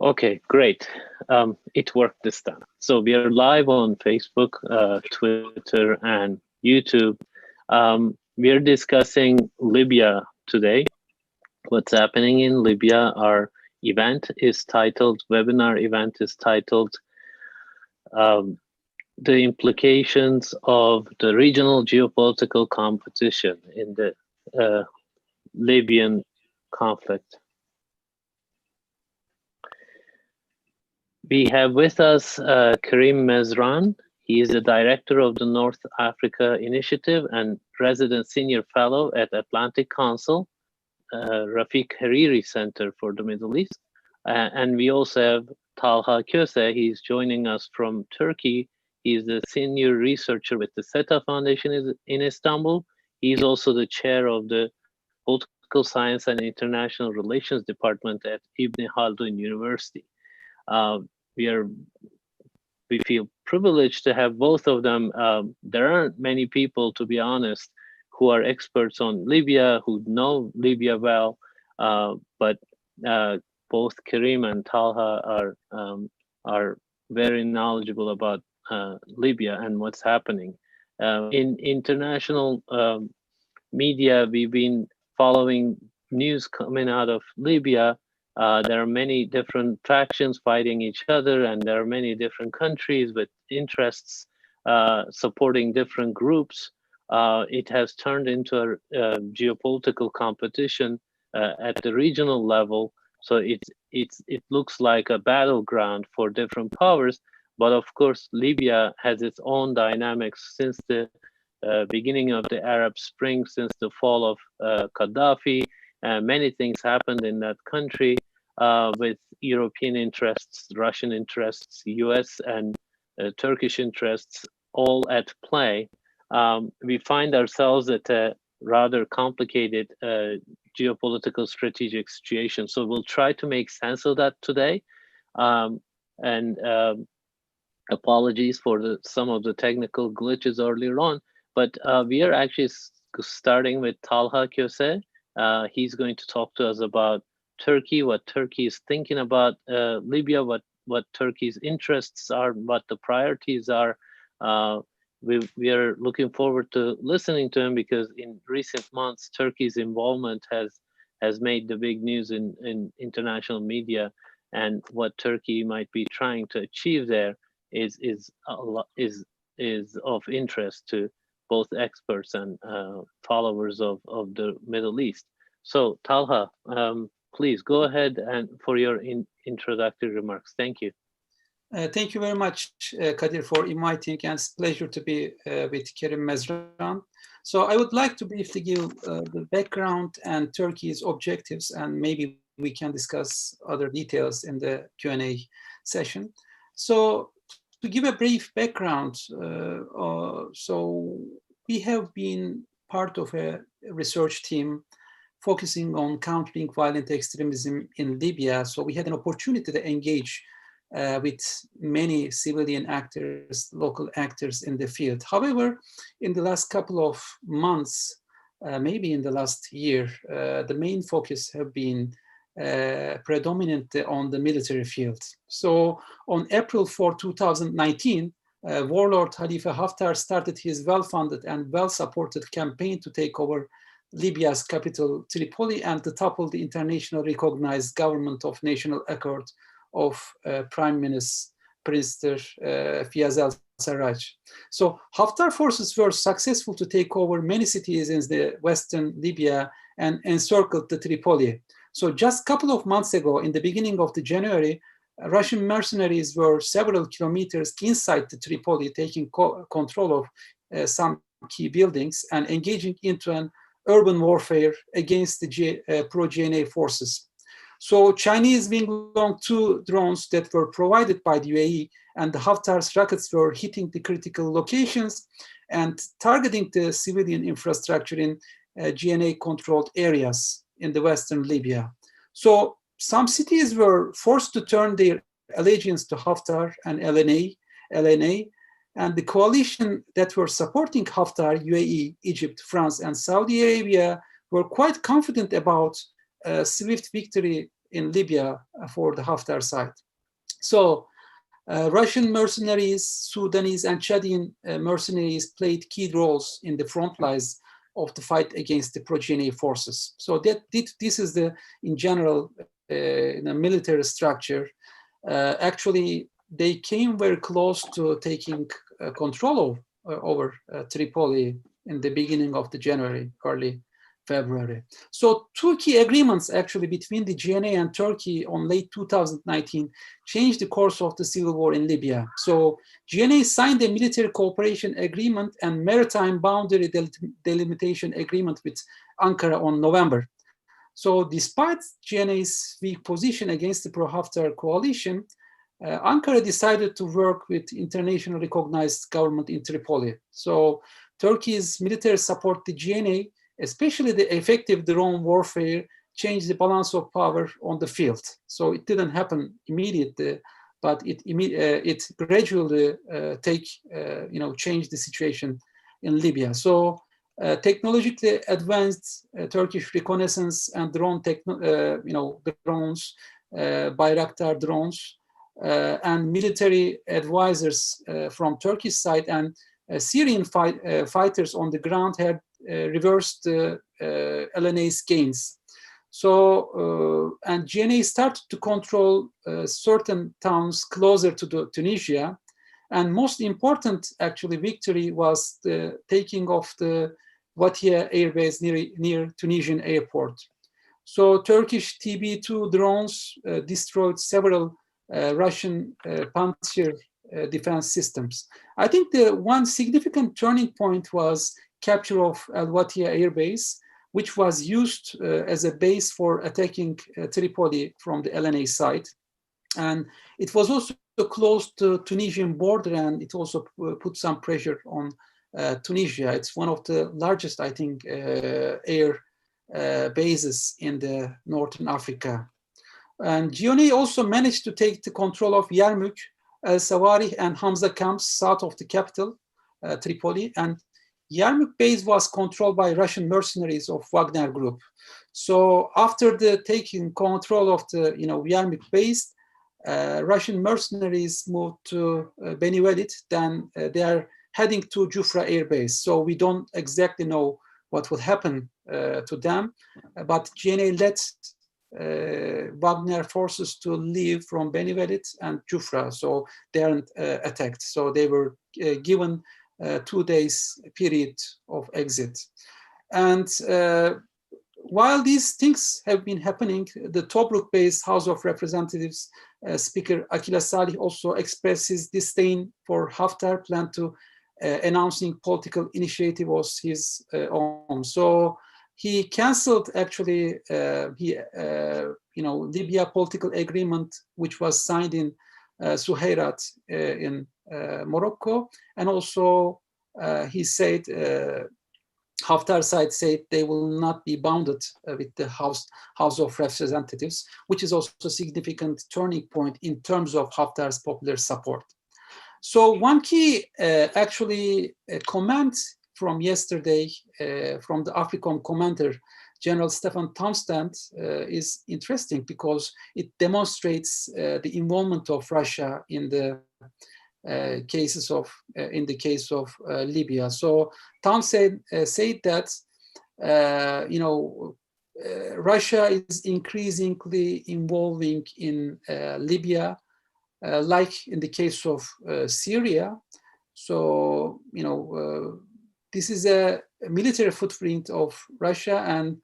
Okay, great. It worked this time. So we are live on Facebook, Twitter, and YouTube. We are discussing Libya today. What's happening in Libya? Our webinar event is titled um, The Implications of the Regional Geopolitical Competition in the Libyan conflict. We have with us Karim Mezran. He is the director of the North Africa Initiative and resident senior fellow at Atlantic Council, Rafik Hariri Center for the Middle East. And we also have Talha Kose. He's joining us from Turkey. He's the senior researcher with the SETA Foundation in Istanbul. He's also the chair of the Political Science and International Relations Department at Ibn Khaldun University. We feel privileged to have both of them. There aren't many people, to be honest, who are experts on Libya, who know Libya well, but both Karim and Talha are very knowledgeable about Libya and what's happening. In international media, we've been following news coming out of Libya. There are many different factions fighting each other, and there are many different countries with interests supporting different groups. It has turned into a geopolitical competition at the regional level. So it looks like a battleground for different powers. But of course, Libya has its own dynamics since the beginning of the Arab Spring, since the fall of Gaddafi. Many things happened in that country with European interests, Russian interests, US and Turkish interests all at play. We find ourselves at a rather complicated geopolitical strategic situation. So we'll try to make sense of that today. Apologies for some of the technical glitches earlier on, but we are actually starting with Talha Kose. He's going to talk to us about Turkey, what Turkey is thinking about Libya, what Turkey's interests are, what the priorities are. We are looking forward to listening to him because in recent months, Turkey's involvement has made the big news in international media, and what Turkey might be trying to achieve there is of interest to both experts and followers of the Middle East. So Talha, please go ahead and for your introductory remarks. Thank you. Thank you very much, Kadir, for inviting, and it's a pleasure to be with Karim Mezran. So I would like to briefly give the background and Turkey's objectives, and maybe we can discuss other details in the Q&A session. So to give a brief background, so we have been part of a research team focusing on countering violent extremism in Libya. So we had an opportunity to engage with many civilian actors, local actors in the field. However, in the last couple of months, maybe in the last year, the main focus have been predominantly on the military field. So on April 4, 2019, warlord Khalifa Haftar started his well-funded and well-supported campaign to take over Libya's capital, Tripoli, and to topple the internationally recognized government of national accord of Prime Minister Fiyaz al-Sarraj. So Haftar forces were successful to take over many cities in the western Libya and encircled the Tripoli. So just a couple of months ago, in the beginning of January, Russian mercenaries were several kilometers inside the Tripoli, taking control of some key buildings and engaging into an urban warfare against the pro-GNA forces. So Chinese Wing-Lung 2 drones that were provided by the UAE and the Haftar's rockets were hitting the critical locations and targeting the civilian infrastructure in GNA-controlled areas in the western Libya. So some cities were forced to turn their allegiance to Haftar and LNA, and the coalition that were supporting Haftar, UAE, Egypt, France, and Saudi Arabia, were quite confident about swift victory in Libya for the Haftar side. So Russian mercenaries, Sudanese and Chadian mercenaries played key roles in the front lines of the fight against the pro-GNA forces. So this is the, in general, in a military structure. Actually, they came very close to taking control over Tripoli in the beginning of the January, early February. So two key agreements actually between the GNA and Turkey on late 2019 changed the course of the civil war in Libya. So GNA signed a military cooperation agreement and maritime boundary delimitation agreement with Ankara on November. So despite GNA's weak position against the pro-Haftar coalition, Ankara decided to work with internationally recognized government in Tripoli. So Turkey's military support to GNA, especially the effective drone warfare, changed the balance of power on the field. So it didn't happen immediately, but it gradually changed the situation in Libya. So technologically advanced Turkish reconnaissance and drone drones, Bayraktar drones, and military advisors from Turkish side and Syrian fighters on the ground had reversed LNA's gains. So, and GNA started to control certain towns closer to Tunisia. And most important, actually, victory was the taking of the Vatia airbase near Tunisian airport. So Turkish TB2 drones destroyed several Russian Pantsir defense systems. I think the one significant turning point was capture of Al-Watia airbase, which was used as a base for attacking Tripoli from the LNA side. And it was also close to Tunisian border, and it also put some pressure on Tunisia. It's one of the largest, I think, air bases in the Northern Africa. And GNA also managed to take the control of Yarmouk, El Sawari, and Hamza camps south of the capital, Tripoli. And Yarmouk base was controlled by Russian mercenaries of Wagner Group. So after the taking control of the Yarmouk base, Russian mercenaries moved to Beni Walid. Then they are heading to Jufra air base. So we don't exactly know what will happen to them, but GNA let Wagner forces to leave from Beni Walid and Jufra, so they aren't attacked. So they were given 2 days period of exit. And while these things have been happening, the Tobruk-based House of Representatives Speaker Akila Salih also expressed his disdain for Haftar plan to announcing political initiative was his own. So he canceled actually Libya political agreement, which was signed in Suheirat in Morocco, and also he said Haftar side said they will not be bounded with the House of Representatives, which is also a significant turning point in terms of Haftar's popular support. So one key comment from yesterday from the AFRICOM commander, General Stefan Townsend, is interesting because it demonstrates the involvement of Russia in the case of Libya. So Townsend said that Russia is increasingly involving in Libya, like in the case of Syria. So this is a military footprint of Russia, and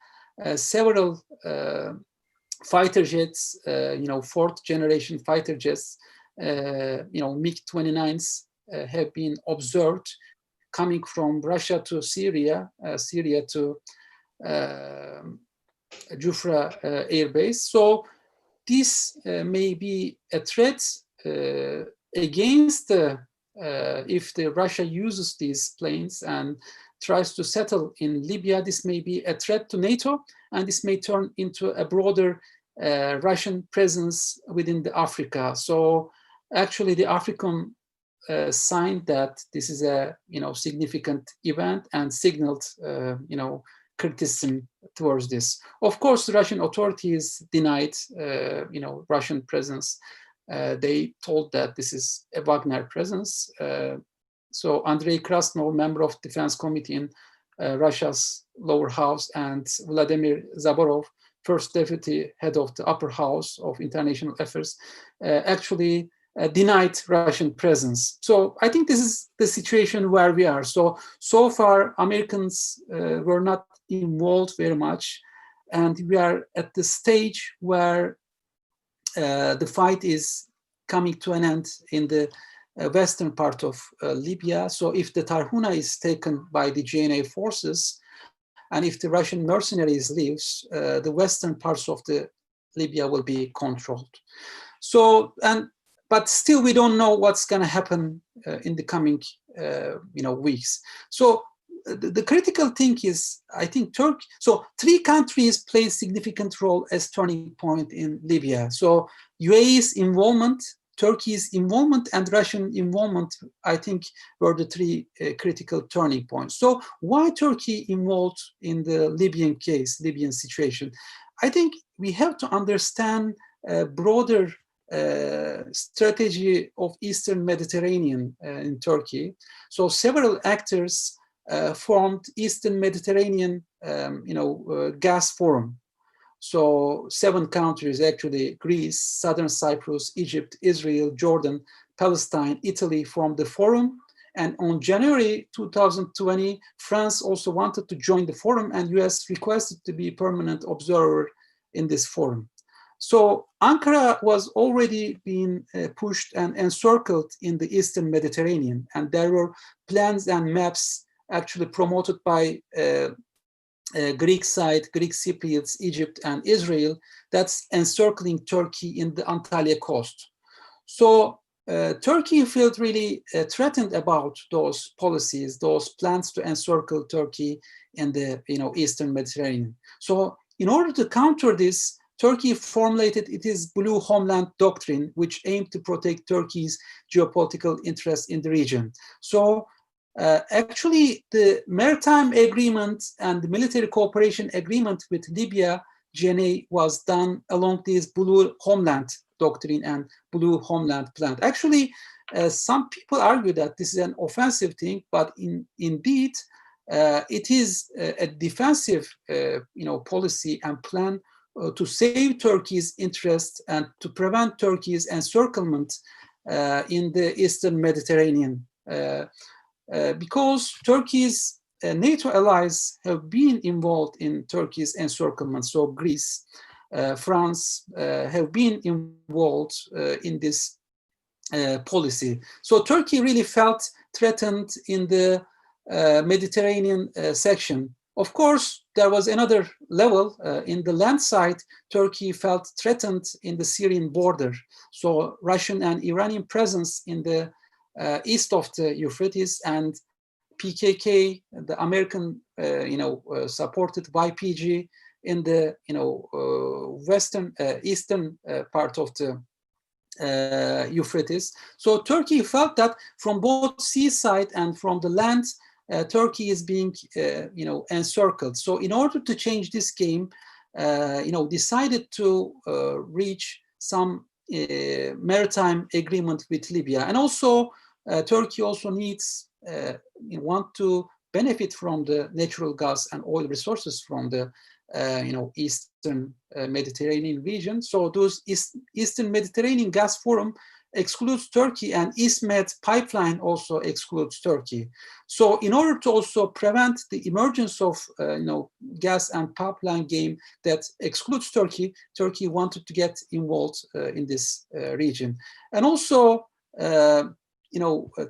several fighter jets, fourth generation fighter jets, MiG-29s have been observed coming from Russia to Syria, Syria to Jufra air base. So this may be a threat against if the Russia uses these planes and tries to settle in Libya. This may be a threat to NATO, and this may turn into a broader Russian presence within the Africa. So actually the AFRICOM signed that this is a significant event and signaled criticism towards this. Of course, the Russian authorities denied, Russian presence. They told that this is a Wagner presence. So Andrei Krasnov, member of Defense Committee in Russia's lower house, and Vladimir Zaborov, first deputy head of the upper house of international affairs, actually denied Russian presence. So I think this is the situation where we are. So far, Americans were not involved very much, and we are at the stage where the fight is coming to an end in the western part of Libya. So if the Tarhuna is taken by the GNA forces, and if the Russian mercenaries leaves, the western parts of the Libya will be controlled. So, but still we don't know what's going to happen in the coming weeks. So the critical thing is, I think Turkey, so three countries play a significant role as turning point in Libya. So UAE's involvement, Turkey's involvement, and Russian involvement, I think, were the three critical turning points. So why Turkey involved in the Libyan case, Libyan situation? I think we have to understand a broader strategy of Eastern Mediterranean in Turkey. So several actors formed Eastern Mediterranean, gas forum. So 7 countries, actually, Greece, Southern Cyprus, Egypt, Israel, Jordan, Palestine, Italy formed the forum. And on January 2020, France also wanted to join the forum, and US requested to be a permanent observer in this forum. So Ankara was already being pushed and encircled in the Eastern Mediterranean, and there were plans and maps actually promoted by Greek side, Greek Cypriots, Egypt, and Israel, that's encircling Turkey in the Antalya coast. So Turkey felt really threatened about those policies, those plans to encircle Turkey in the Eastern Mediterranean. So in order to counter this, Turkey formulated its Blue Homeland Doctrine, which aimed to protect Turkey's geopolitical interests in the region. So actually, the maritime agreement and the military cooperation agreement with Libya, GNA, was done along this Blue Homeland Doctrine and Blue Homeland Plan. Actually, some people argue that this is an offensive thing, but indeed, it is a defensive policy and plan to save Turkey's interests and to prevent Turkey's encirclement in the Eastern Mediterranean. Because Turkey's NATO allies have been involved in Turkey's encirclement. So Greece, France have been involved in this policy. So Turkey really felt threatened in the Mediterranean section. Of course, there was another level in the land side. Turkey felt threatened in the Syrian border. So Russian and Iranian presence in the east of the Euphrates, and PKK, the American, supported YPG in the, western, eastern part of the Euphrates. So Turkey felt that from both seaside and from the land, Turkey is being, encircled. So in order to change this game, decided to reach some maritime agreement with Libya. And also, Turkey also needs, want to benefit from the natural gas and oil resources from the, Eastern Mediterranean region. So those Eastern Mediterranean Gas Forum excludes Turkey, and EastMed pipeline also excludes Turkey. So in order to also prevent the emergence of, gas and pipeline game that excludes Turkey, Turkey wanted to get involved in this region. And also,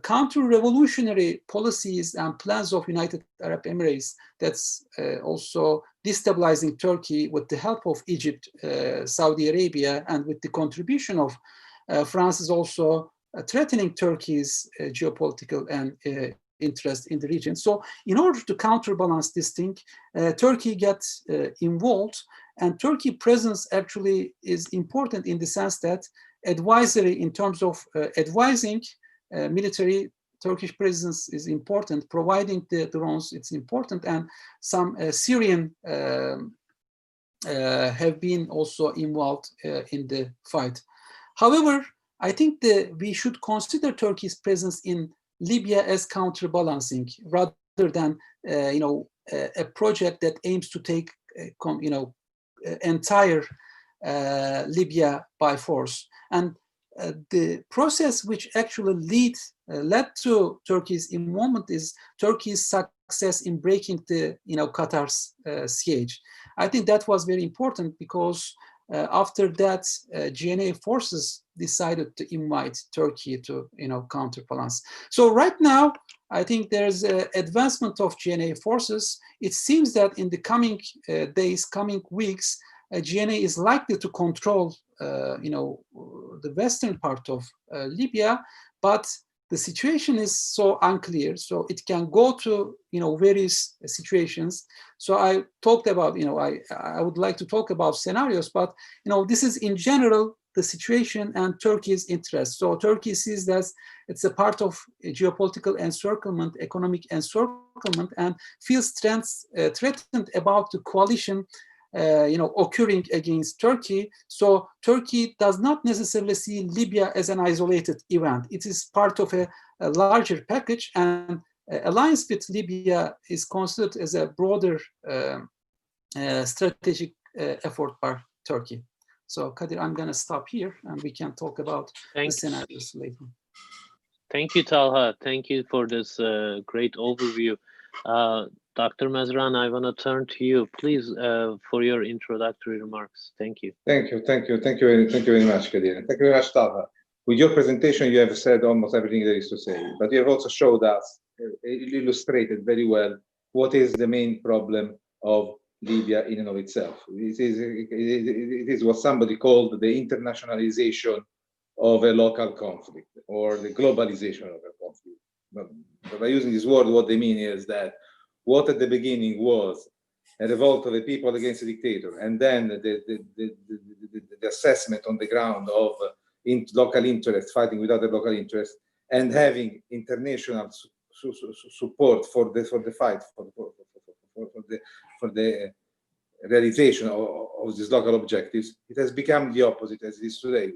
counter-revolutionary policies and plans of United Arab Emirates, that's also destabilizing Turkey with the help of Egypt, Saudi Arabia, and with the contribution of France, is also threatening Turkey's geopolitical and interest in the region. So in order to counterbalance this thing, Turkey gets involved, and Turkey presence actually is important in the sense that advisory, in terms of advising military Turkish presence is important. Providing the drones, it's important, and some Syrian have been also involved in the fight. However, I think we should consider Turkey's presence in Libya as counterbalancing rather than a project that aims to take entire Libya by force. And the process which actually led to Turkey's involvement is Turkey's success in breaking the Qatar's siege. I think that was very important because after that, GNA forces decided to invite Turkey to counterbalance. So right now, I think there's an advancement of GNA forces. It seems that in the coming days, coming weeks, GNA is likely to control, the western part of Libya, but the situation is so unclear. So it can go to, various situations. So I talked about, I would like to talk about scenarios, but, this is in general the situation and Turkey's interest. So Turkey sees that it's a part of a geopolitical encirclement, economic encirclement, and feels threatened about the coalition occurring against Turkey. So Turkey does not necessarily see Libya as an isolated event. It is part of a larger package, and alliance with Libya is considered as a broader strategic effort by Turkey. So Kadir, I'm going to stop here, and we can talk about the scenarios later. Thank you, Talha. Thank you for this great overview. Dr. Mezran, I want to turn to you, please, for your introductory remarks. Thank you. Thank you very much, Kadir. Thank you very much, Talha. With your presentation, you have said almost everything there is to say, but you have also showed us, illustrated very well, what is the main problem of Libya in and of itself. It is what somebody called the internationalization of a local conflict, or the globalization of a conflict. But by using this word, what they mean is that what at the beginning was a revolt of the people against a dictator, and then the assessment on the ground of local interests fighting with other local interests, and having international support for the fight, for the realization of these local objectives, it has become the opposite as it is today.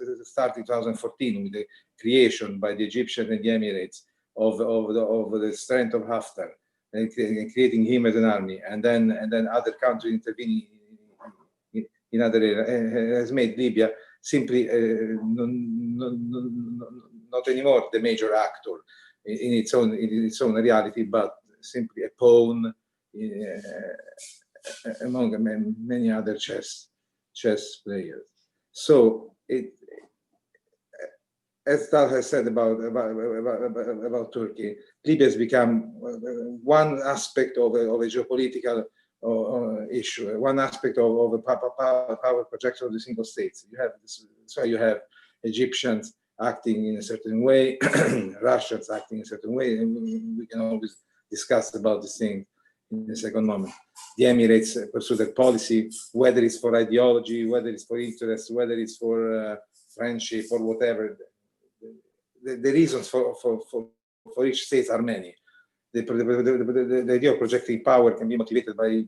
It started in 2014 with the creation by the Egyptians and the Emirates of the strength of Haftar, and creating him as an army, and then other countries intervening in other areas, has made Libya simply not anymore the major actor in its own reality, but simply a pawn among many other chess players. So as Talha has said about Turkey, Libya has become one aspect of a geopolitical issue, one aspect of a power projection of the single states. So you have Egyptians acting in a certain way, Russians acting in a certain way, and we can always discuss about this thing in a second moment. The Emirates pursue their policy, whether it's for ideology, whether it's for interest, whether it's for friendship or whatever. The reasons for each state are many. The idea of projecting power can be motivated by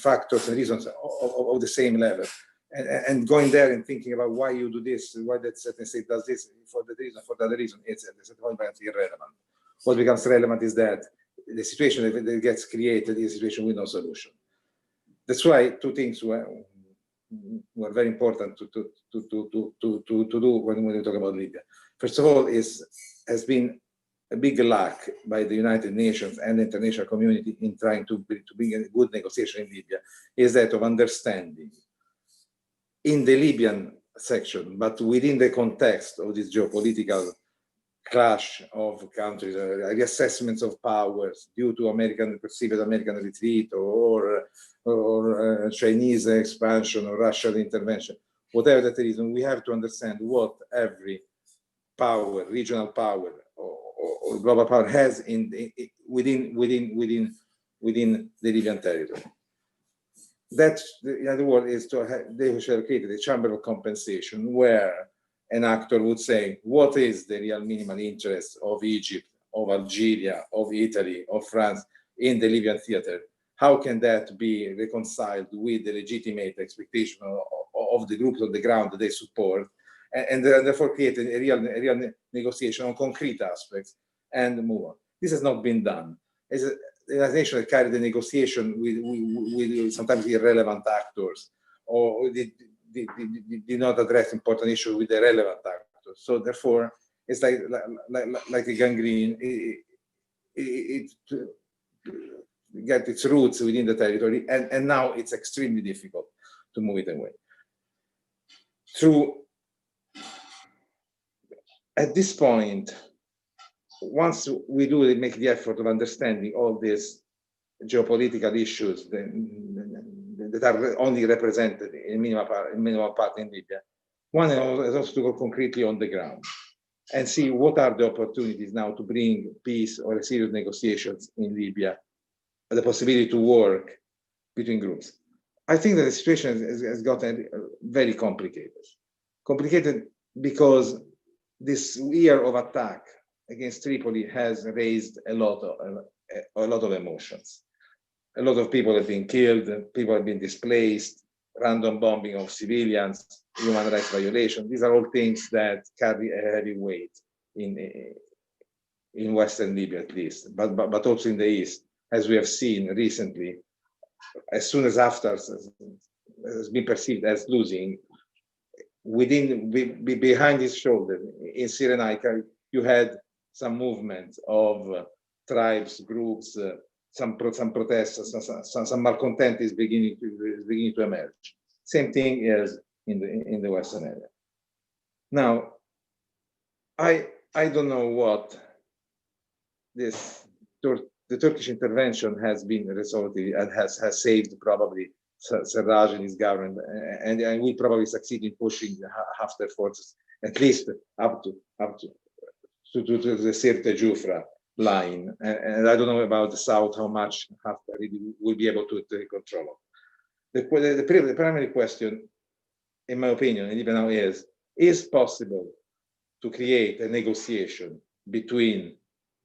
factors and reasons of the same level. And going there and thinking about why you do this, why that certain state does this, for the reason, for the other reason, it's at a certain point irrelevant. What becomes relevant is that the situation that gets created is a situation with no solution. That's why two things were very important to do when we talk about Libya. First of all, has been a big lack by the United Nations and the international community in trying to bring a good negotiation in Libya, is that of understanding in the Libyan section, but within the context of this geopolitical clash of countries, reassessments of powers due to perceived American retreat or Chinese expansion or Russian intervention, whatever that reason, we have to understand what every power, regional power or global power has within the Libyan territory. That, in other words, is they shall create a chamber of compensation where an actor would say, what is the real minimal interest of Egypt, of Algeria, of Italy, of France in the Libyan theater? How can that be reconciled with the legitimate expectation of the groups on the ground that they support, and therefore create a real negotiation on concrete aspects and move on? This has not been done. As a nation that carried the negotiation with sometimes irrelevant actors, or did not address important issues with the relevant actors. So therefore, it's like a gangrene. It get its roots within the territory, and now it's extremely difficult to move it away. At this point, once we do make the effort of understanding all these geopolitical issues that are only represented in minimal part in Libya, one has also to go concretely on the ground and see what are the opportunities now to bring peace or a serious negotiations in Libya, the possibility to work between groups. I think that the situation has gotten very complicated. Complicated because this year of attack against Tripoli has raised a lot of emotions. A lot of people have been killed, people have been displaced, random bombing of civilians, human rights violations. These are all things that carry a heavy weight in Western Libya, at least, but also in the East, as we have seen recently. As soon as Haftar has been perceived as losing, behind his shoulder in Cyrenaica, you had some movement of tribes, groups, some protests, some malcontent is beginning to emerge. Same thing as in the Western area. Now, I don't know what the Turkish intervention has been resolved and has saved probably Sarraj and his government, and we probably succeed in pushing the Haftar forces at least up to the Sirte Jufra line, and I don't know about the south how much Haftar really will be able to take control of. The primary question, in my opinion, and even now is possible to create a negotiation between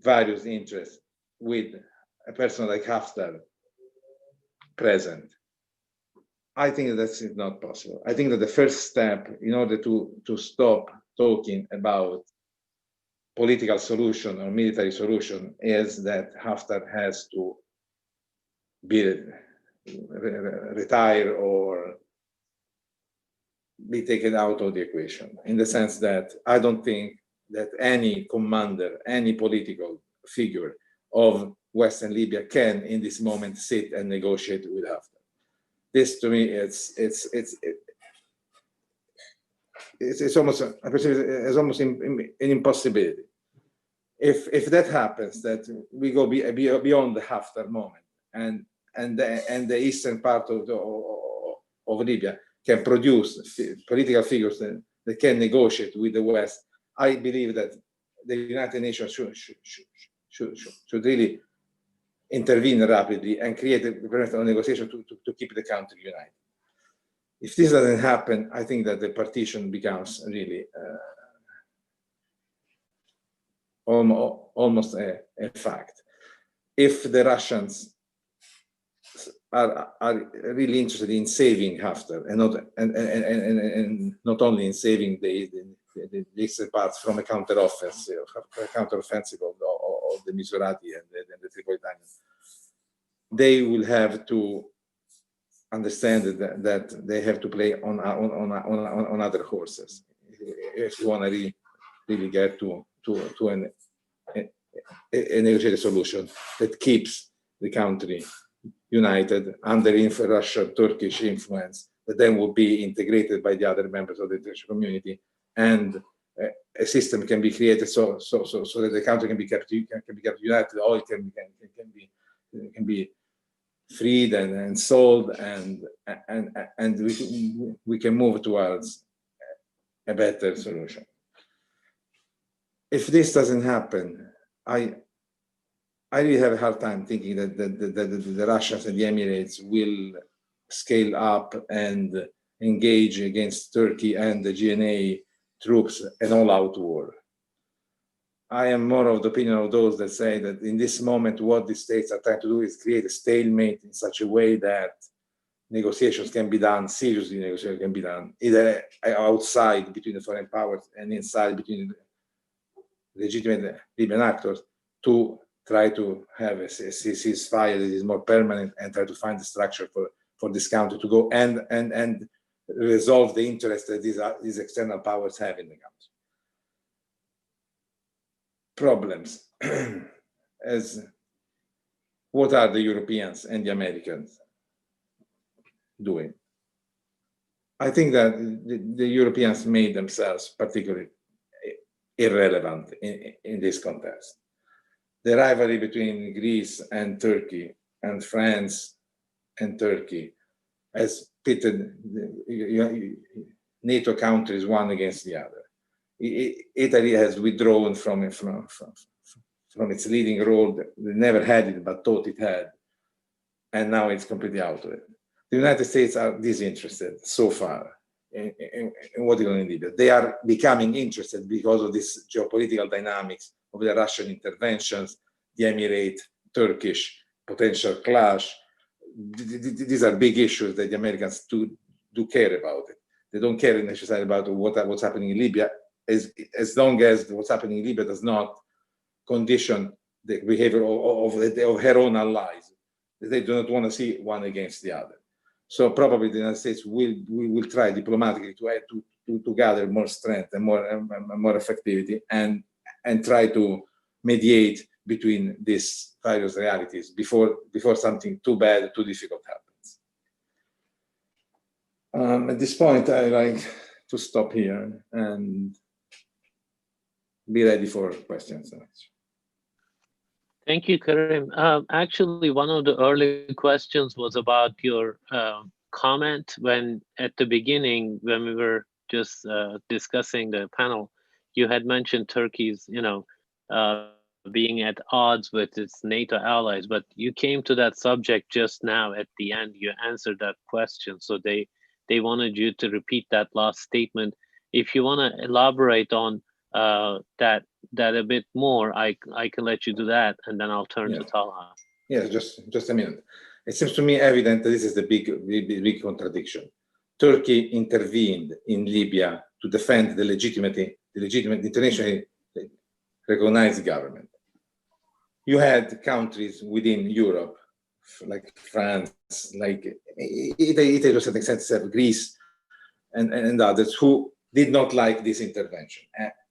various interests with a person like Haftar present? I think that's not possible. I think that the first step in order to stop talking about political solution or military solution is that Haftar has to be retire or be taken out of the equation, in the sense that I don't think that any commander, any political figure of Western Libya can in this moment sit and negotiate with Haftar. This to me, it's almost an impossibility. If that happens, that we go beyond the Haftar moment, and the eastern part of Libya can produce political figures that can negotiate with the West, I believe that the United Nations should really intervene rapidly and create a preventive negotiation to keep the country united. If this doesn't happen, I think that the partition becomes really almost a fact. If the Russians are really interested in saving Haftar and not only in saving the eastern parts from a counteroffensive of the Misurati and the Tripolitanians, they will have to understand that they have to play on other horses if you want to really get to a negotiated solution that keeps the country united under Russian Turkish influence, that then will be integrated by the other members of the international community, and a system can be created so that the country can be kept united, oil can be freed and sold, and we can move towards a better solution. If this doesn't happen, I really have a hard time thinking that the Russians and the Emirates will scale up and engage against Turkey and the GNA troops an all-out war. I am more of the opinion of those that say that in this moment, what the states are trying to do is create a stalemate in such a way that negotiations can be done, seriously negotiations can be done, either outside between the foreign powers and inside between the legitimate Libyan actors, to try to have a ceasefire that is more permanent and try to find the structure for this country to go and resolve the interest that these external powers have in the country. Problems as what are the Europeans and the Americans doing? I think that the Europeans made themselves particularly irrelevant in this context. The rivalry between Greece and Turkey and France and Turkey has pitted NATO countries one against the other. Italy has withdrawn from its leading role. They never had it, but thought it had, and now it's completely out of it. The United States are disinterested so far in what is going on in Libya. They are becoming interested because of this geopolitical dynamics of the Russian interventions, the Emirate, Turkish potential clash. These are big issues that the Americans do care about it. They don't care necessarily about what's happening in Libya, as long as what's happening in Libya does not condition the behavior of her own allies. They do not want to see one against the other. So probably the United States will try diplomatically to gather more strength and more effectivity and try to mediate between these various realities before something too bad, too difficult happens. At this point, I like to stop here and be ready for questions. Thank you, Karim. Actually, one of the early questions was about your comment when at the beginning, when we were just discussing the panel, you had mentioned Turkey's, being at odds with its NATO allies, but you came to that subject just now at the end. You answered that question, so they wanted you to repeat that last statement. If you want to elaborate on that a bit more, I can let you do that, and then I'll turn to Talha. Yes, just a minute. It seems to me evident that this is the big contradiction. Turkey intervened in Libya to defend the legitimate internationally recognized government. You had countries within Europe, like France, like Italy to a certain extent, Greece, and others who did not like this intervention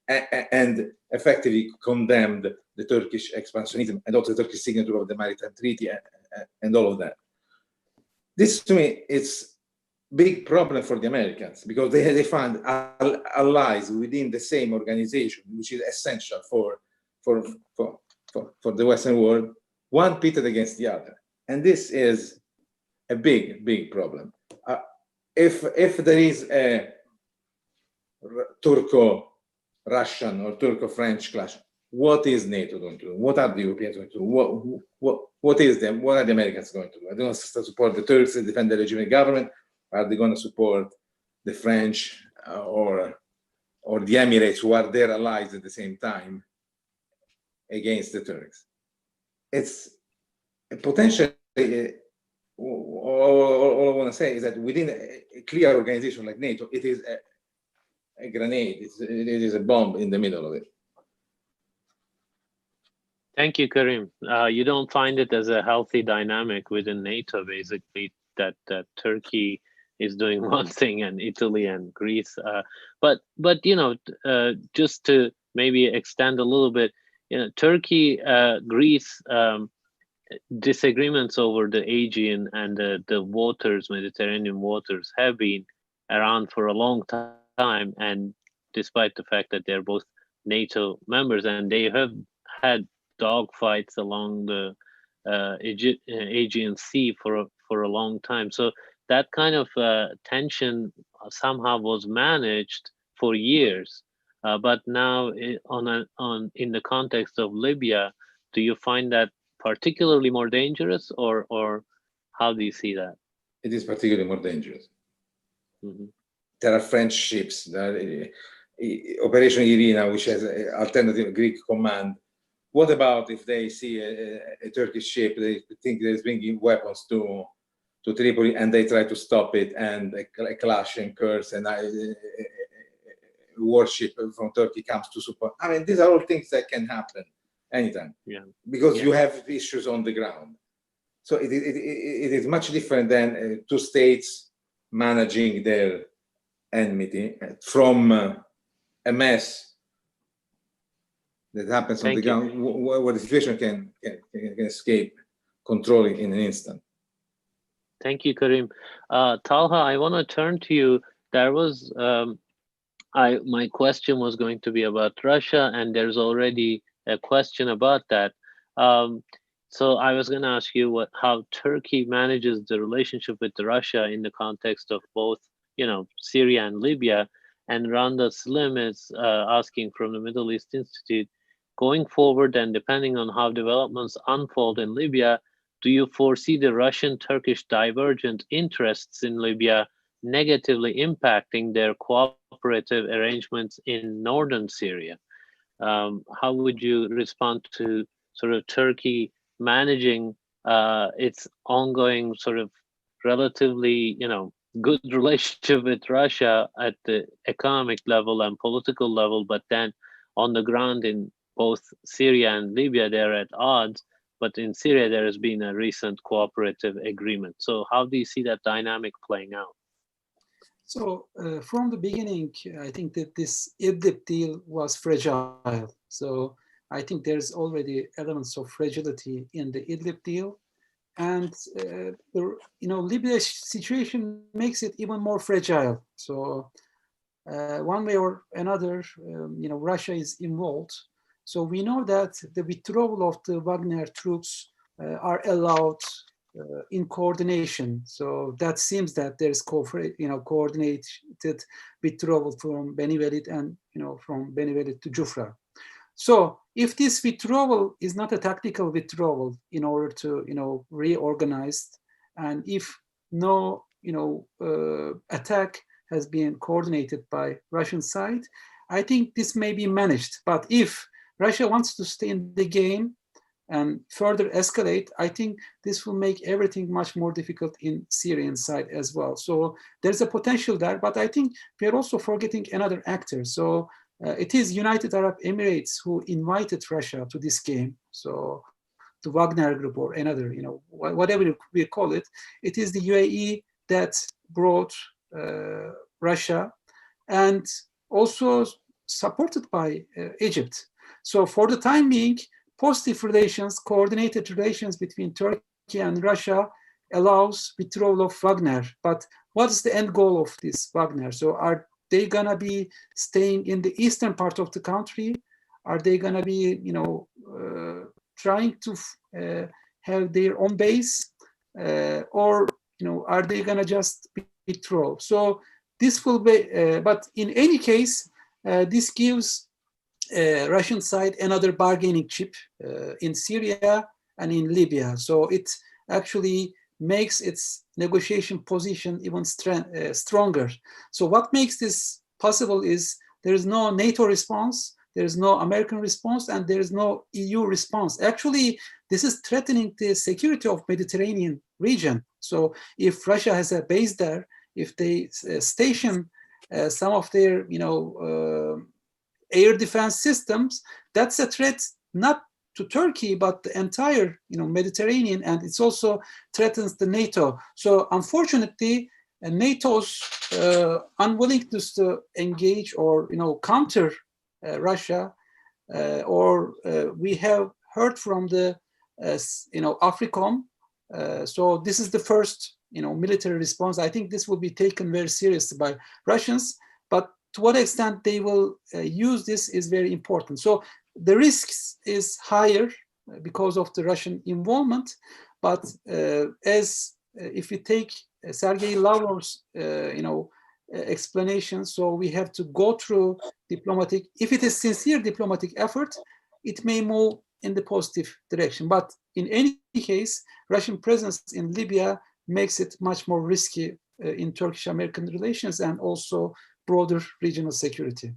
and effectively condemned the Turkish expansionism and also the Turkish signature of the Maritime Treaty and all of that. This, to me, it's big problem for the Americans because they find allies within the same organization, which is essential for the Western world, one pitted against the other, and this is a big problem. If there is a Turco-Russian or Turco-French clash, what is NATO going to do? What are the Europeans going to do? What are the Americans going to do? Are they going to support the Turks and defend the legitimate government? Are they going to support the French or the Emirates, who are their allies at the same time, against the Turks? It's potentially, all I want to say is that within a clear organization like NATO, it is a grenade, it is a bomb in the middle of it. Thank you, Karim. You don't find it as a healthy dynamic within NATO, basically, that Turkey is doing one thing and Italy and Greece. But just to maybe extend a little bit, Turkey, Greece, disagreements over the Aegean and the waters, Mediterranean waters, have been around for a long time, and despite the fact that they're both NATO members, and they have had dogfights along the Aegean Sea for a long time. So that kind of tension somehow was managed for years. But now, in the context of Libya, do you find that particularly more dangerous, or how do you see that? It is particularly more dangerous. Mm-hmm. There are French ships. Operation Irina, which has an alternative Greek command. What about if they see a Turkish ship, they think they're bringing weapons to Tripoli, and they try to stop it, and a clash occurs, and warship from Turkey comes to support. I mean, these are all things that can happen anytime, because you have issues on the ground. So it is much different than two states managing their enmity from a mess that happens on the ground, where the situation can escape control in an instant. Thank you, Karim. Talha, I want to turn to you. There was my question was going to be about Russia, and there's already a question about that. So I was going to ask you how Turkey manages the relationship with Russia in the context of both, Syria and Libya. And Randa Slim is asking from the Middle East Institute, going forward and depending on how developments unfold in Libya, do you foresee the Russian-Turkish divergent interests in Libya negatively impacting their cooperative arrangements in northern Syria? How would you respond to sort of Turkey managing its ongoing sort of relatively, good relationship with Russia at the economic level and political level, but then on the ground in both Syria and Libya, they're at odds. But in Syria, there has been a recent cooperative agreement. So how do you see that dynamic playing out? So from the beginning, I think that this Idlib deal was fragile. So I think there's already elements of fragility in the Idlib deal. And, Libya's situation makes it even more fragile. So one way or another, Russia is involved. So we know that the withdrawal of the Wagner troops are allowed in coordination. So that seems that there's coordinated withdrawal from Beni Walid and from Beni Walid to Jufra. So if this withdrawal is not a tactical withdrawal in order to reorganize, and if no attack has been coordinated by Russian side, I think this may be managed. But if Russia wants to stay in the game and further escalate, I think this will make everything much more difficult in Syrian side as well. So there's a potential there, but I think we are also forgetting another actor. So it is United Arab Emirates who invited Russia to this game. So the Wagner Group or another, whatever we call it, it is the UAE that brought Russia, and also supported by Egypt. So for the time being, positive relations, coordinated relations between Turkey and Russia allows withdrawal of Wagner. But what's the end goal of this Wagner? So are they gonna be staying in the eastern part of the country? Are they gonna be, trying to have their own base, or are they gonna just withdraw? So this will be, but in any case, this gives Russian side another bargaining chip in Syria and in Libya. So it actually makes its negotiation position even stronger. So what makes this possible is there is no NATO response, there is no American response, and there is no EU response. Actually, this is threatening the security of Mediterranean region. So if Russia has a base there, if they station some of their, air defense systems, that's a threat not to Turkey, but the entire, Mediterranean, and it's also threatens the NATO. So unfortunately, NATO's unwillingness to engage or, counter Russia, or we have heard from the, AFRICOM. So this is the first, military response. I think this will be taken very seriously by Russians, but to what extent they will use this is very important. So the risks is higher because of the Russian involvement, but if we take Sergei Lavrov's, explanation, so we have to go through diplomatic. If it is sincere diplomatic effort, it may move in the positive direction. But in any case, Russian presence in Libya makes it much more risky in Turkish-American relations and also broader regional security.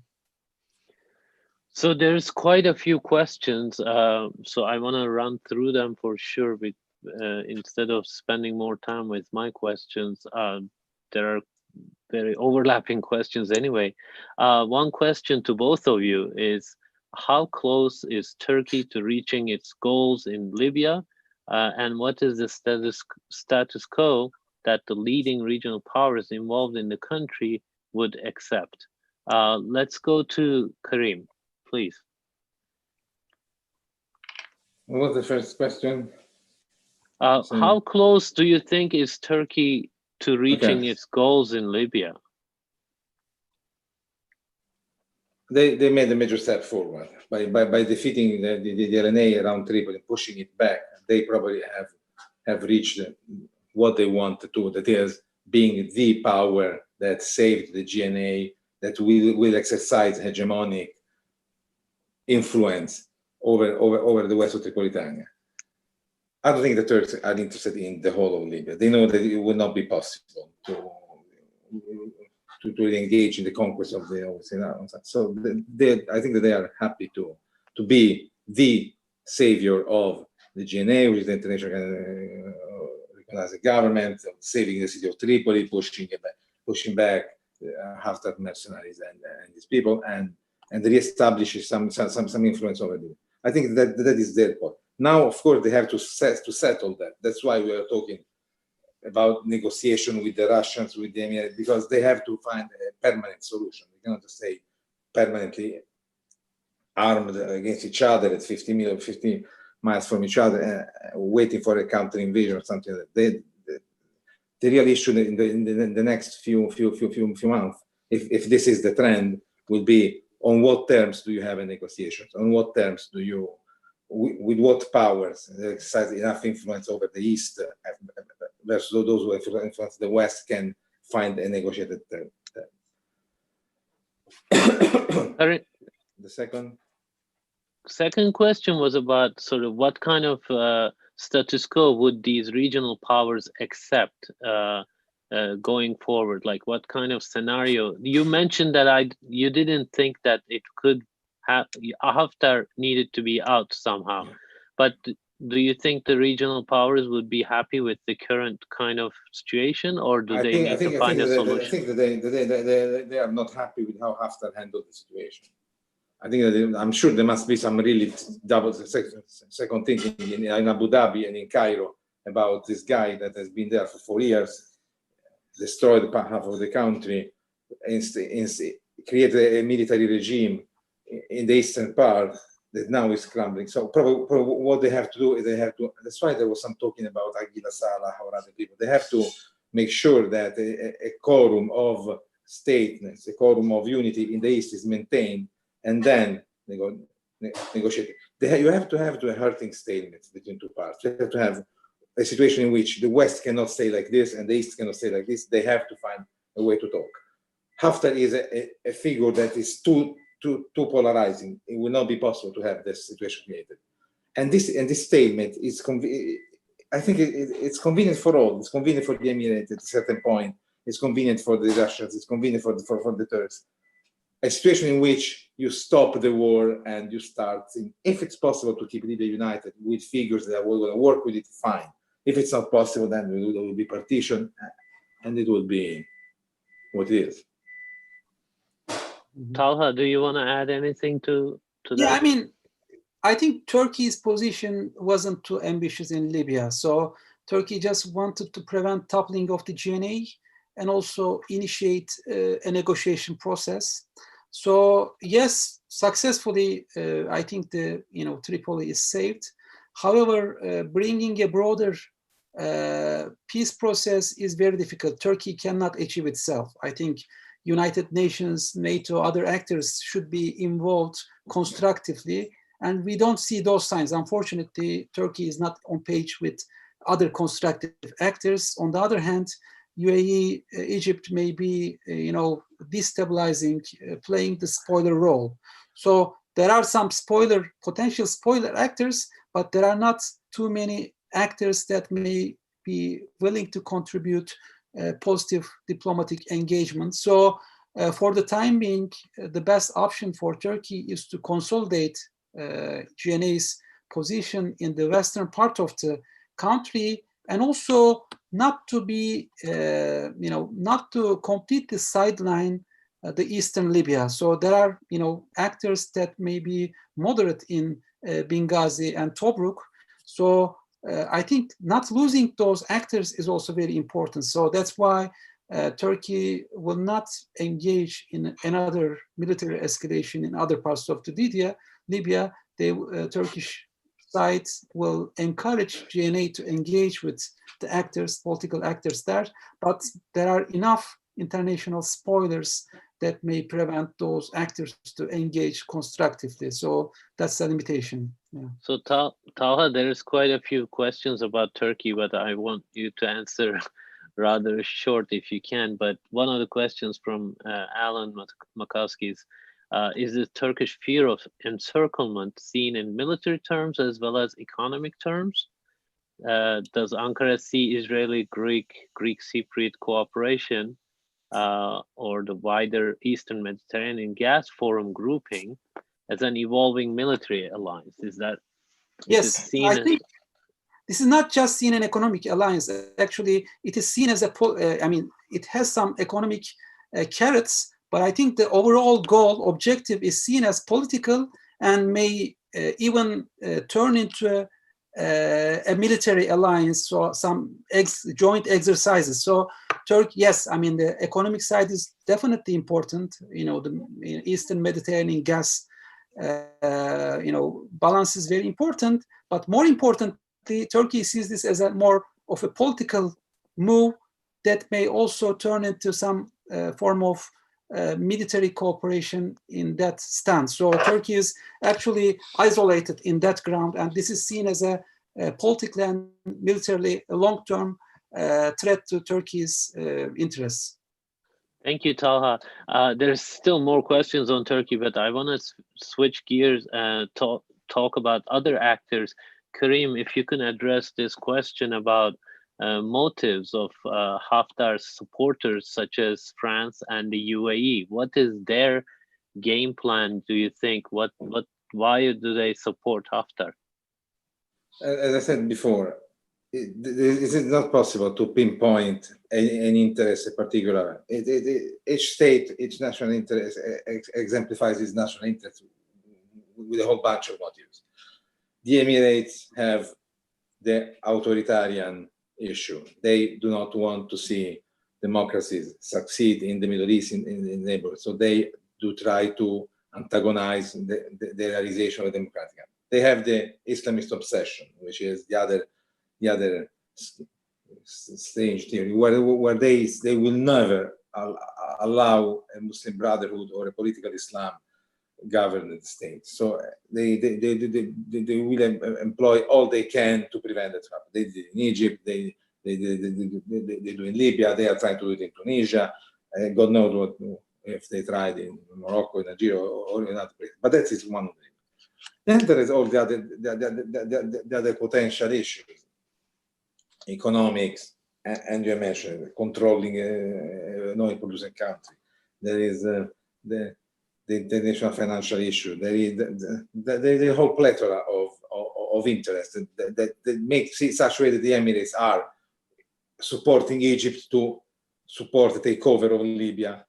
So there's quite a few questions. So I want to run through them for sure. Instead of spending more time with my questions, there are very overlapping questions anyway. One question to both of you is, how close is Turkey to reaching its goals in Libya? And what is the status quo that the leading regional powers involved in the country would accept? Let's go to Karim, please. What was the first question? How close do you think is Turkey to reaching its goals in Libya? They made a major step forward by defeating the LNA around Tripoli and pushing it back. They probably have reached what they wanted to, that is being the power that saved the GNA, that will exercise hegemonic influence over the west of Tripolitania. I don't think the Turks are interested in the whole of Libya. They know that it will not be possible to engage in the conquest of the island. So I think that they are happy to be the savior of the GNA, which is the international recognized government, saving the city of Tripoli, pushing back Haftar mercenaries and these people, and reestablishes some influence over there. I think that is their point. Now, of course, they have to settle that. That's why we are talking about negotiation with the Russians, with the Emirates, because they have to find a permanent solution. They cannot just stay permanently armed against each other at 50 miles from each other, waiting for a counter invasion or something like that. The real issue in the next few months, if this is the trend, will be on what terms do you have a negotiations? On what terms do you, with what powers exercise enough influence over the East versus those who influence the West can find a negotiated term. The second question was about sort of what kind of status quo would these regional powers accept going forward? Like what kind of scenario? You mentioned that you didn't think that it could have Haftar needed to be out somehow, but do you think the regional powers would be happy with the current kind of situation, or do they need to find a solution? I think that they are not happy with how Haftar handled the situation. I think that I'm sure there must be some really double second thinking in Abu Dhabi and in Cairo about this guy that has been there for 4 years, destroyed half of the country, created a military regime in the eastern part that now is crumbling. So probably what they have to do is that's why there was some talking about Aguila Salah or other people. They have to make sure that a quorum of stateness, a quorum of unity in the East is maintained, and then negotiate. You have to have a hurting stalemate between two parts. You have to have a situation in which the West cannot stay like this and the East cannot stay like this. They have to find a way to talk. Haftar is a figure that is too polarizing. It will not be possible to have this situation created. And this statement is, I think it's convenient for all. It's convenient for the Emirates at a certain point. It's convenient for the Russians. It's convenient for the Turks. A situation in which you stop the war and you start, if it's possible to keep Libya united with figures that will work with it, fine. If it's not possible, then it will be partition, and it will be what it is. Talha, do you want to add anything to that? Yeah, I mean, I think Turkey's position wasn't too ambitious in Libya. So Turkey just wanted to prevent toppling of the GNA and also initiate a negotiation process. So yes, successfully, I think Tripoli is saved. However, bringing a broader peace process is very difficult. Turkey cannot achieve itself. I think United Nations, NATO, other actors should be involved constructively, and we don't see those signs. Unfortunately, Turkey is not on page with other constructive actors. On the other hand, UAE, Egypt may be, destabilizing, playing the spoiler role. So there are some potential spoiler actors, but there are not too many actors that may be willing to contribute positive diplomatic engagement. So For the time being, the best option for Turkey is to consolidate GNA's position in the western part of the country, and also not to be, not to completely sideline the eastern Libya. So there are, actors that may be moderate in Benghazi and Tobruk. So I think not losing those actors is also very important. So that's why Turkey will not engage in another military escalation in other parts of the Libya. The Turkish side will encourage GNA to engage with the actors, political actors there, but there are enough international spoilers that may prevent those actors to engage constructively. So that's a limitation. Yeah. So Talha, there is quite a few questions about Turkey, but I want you to answer rather short if you can. But one of the questions from Alan Makowski is the Turkish fear of encirclement seen in military terms as well as economic terms? Does Ankara see Israeli-Greek Cypriot cooperation or the wider Eastern Mediterranean Gas Forum grouping as an evolving military alliance? Yes, I think this is not just seen an economic alliance. Actually, it is seen as it has some economic carrots, but I think the overall objective is seen as political and may even turn into a military alliance or some joint exercises. So Turkey, yes, the economic side is definitely important. The Eastern Mediterranean gas balance is very important, but more importantly, Turkey sees this as a more of a political move that may also turn into some form of military cooperation in that stance. So Turkey is actually isolated in that ground, and this is seen as a politically and militarily long-term threat to Turkey's interests. Thank you, Talha. There's still more questions on Turkey, but I want to switch gears and talk about other actors. Karim, if you can address this question about motives of Haftar's supporters, such as France and the UAE. What is their game plan, do you think? Why do they support Haftar? As I said before, it is not possible to pinpoint any interest in particular. Each state, each national interest exemplifies its national interest with a whole bunch of motives. The Emirates have the authoritarian issue. They do not want to see democracies succeed in the Middle East, in the neighborhood. So they do try to antagonize the realization of democratic. They have the Islamist obsession, which is the other strange theory, where they will never allow a Muslim Brotherhood or a political Islam govern the state. So they will employ all they can to prevent it happening. They did in Egypt, they do in Libya, they are trying to do it in Tunisia. God knows what if they tried in Morocco, in Nigeria, or in other places. But that is one of them. Then there is all the other potential issues, economics, and you mentioned controlling an oil-producing country. There is the international financial issue. There is the whole plethora of interest that makes it such a way that the Emirates are supporting Egypt to support the takeover of Libya,